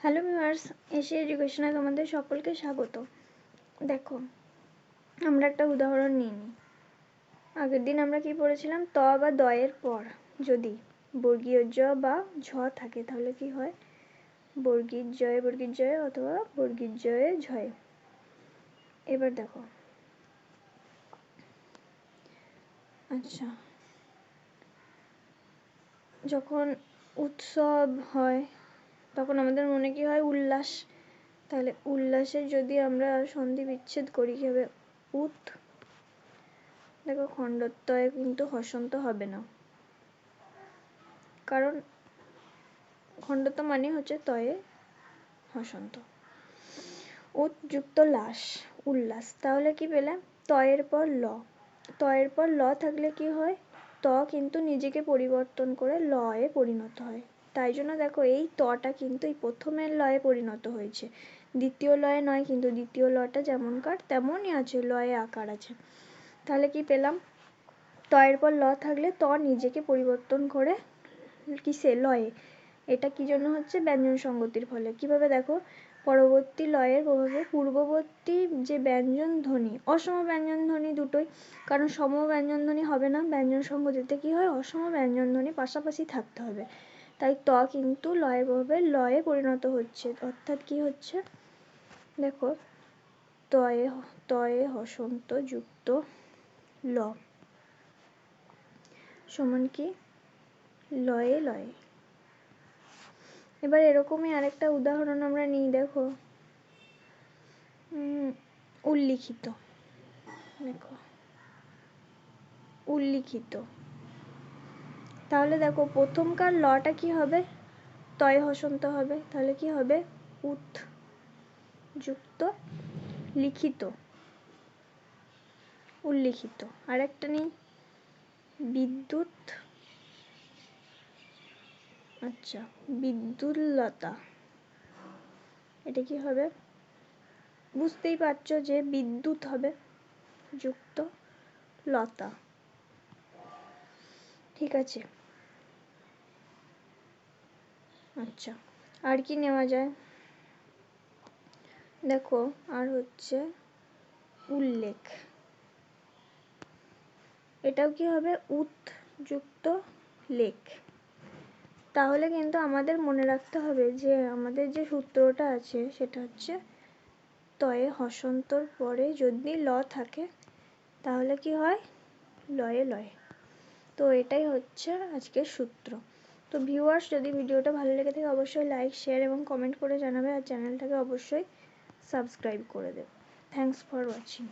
Hello viewers, Asia এডুকেশনে তোমাদের সকলকে স্বাগত। দেখো, আমরা একটা উদাহরণ নিয়ে নিই। আগের দিন আমরা কি পড়েছিলাম? ত বা দয়ের পর যদি বর্গীয় জ বা ঝ থাকে তাহলে কি হয়? বর্গীর জয়ে অথবা বর্গীর জয়ে ঝয়ে। এবার দেখো, আচ্ছা, যখন উৎসব হয় তখন আমাদের মনে কি হয়? উল্লাস। তাহলে উল্লাসের যদি আমরা সন্ধি বিচ্ছেদ করি কি হবে? উৎ। দেখো, খণ্ডত্বয়ে কিন্তু হসন্ত হবে না, কারণ খণ্ডত্ব মানে হচ্ছে তয়ে হসন্ত। উৎ যুক্ত লাস, উল্লাস। তাহলে কি পেলাম? তয়ের পর ল। তয়ের পর ল থাকলে কি হয়? ত কিন্তু নিজেকে পরিবর্তন করে ল এ পরিণত হয়। তাই জন্য দেখো, এই তটা কিন্তু এই প্রথমের লয়ে পরিণত হয়েছে, দ্বিতীয় লয়ে নয়। কিন্তু দ্বিতীয় লটা যেমনকার তেমনই আছে, লয়ে আকার আছে। তাহলে কি পেলাম? তয়ের পর ল থাকলে ত নিজেকে পরিবর্তন করে কিসে? লয়ে। এটা কি জন্য হচ্ছে? ব্যঞ্জন সংগতির ফলে। কিভাবে? দেখো, পরবর্তী লয়ের প্রভাবে পূর্ববর্তী যে ব্যঞ্জন ধ্বনি, অসম ব্যঞ্জন ধ্বনি দুটোই, কারণ সম ব্যঞ্জন ধ্বনি হবে না। ব্যঞ্জন সংগতিতে কি হয়? অসম ব্যঞ্জন ধ্বনি পাশাপাশি থাকতে হবে। তাই ত কিন্তু লয়ের প্রভাবে লয়ে পরিণত হচ্ছে। অর্থাৎ কি হচ্ছে? দেখো, তয়ে হসন্ত যুক্ত ল সমান কি? লয়ে লয়ে। এবার এরকমই আরেকটা উদাহরণ আমরা নিই। দেখো, উল্লিখিত। দেখো, উল্লিখিত। তাহলে দেখো, প্রথমকার লটা কি হবে? তয়ে হসন্ত হবে। তাহলে কি হবে? উৎ যুক্ত লিখিত, উল্লিখিত। আরেকটা নেই, বিদ্যুৎ। আচ্ছা, বিদ্যুল্লতা। এটা কি হবে? বুঝতেই পারছো যে বিদ্যুৎ হবে যুক্ত লতা। ঠিক আছে। আচ্ছা, আর কি নেওয়া যায়? দেখো, আর হচ্ছে উল্লেখ। এটাও কি হবে? উৎ যুক্ত লেখ। তাহলে কিন্তু আমাদের মনে রাখতে হবে যে আমাদের যে সূত্রটা আছে সেটা হচ্ছে তয়ে হসন্তর পরে যদি ল থাকে তাহলে কি হয়? লয়ে লয়ে। তো এটাই হচ্ছে আজকের সূত্র। তো ভিউয়ার্স, যদি ভিডিওটা ভালো লেগে থাকে অবশ্যই লাইক, শেয়ার এবং কমেন্ট করে জানাবে, আর চ্যানেলটাকে অবশ্যই সাবস্ক্রাইব করে দেবে। Thanks for watching.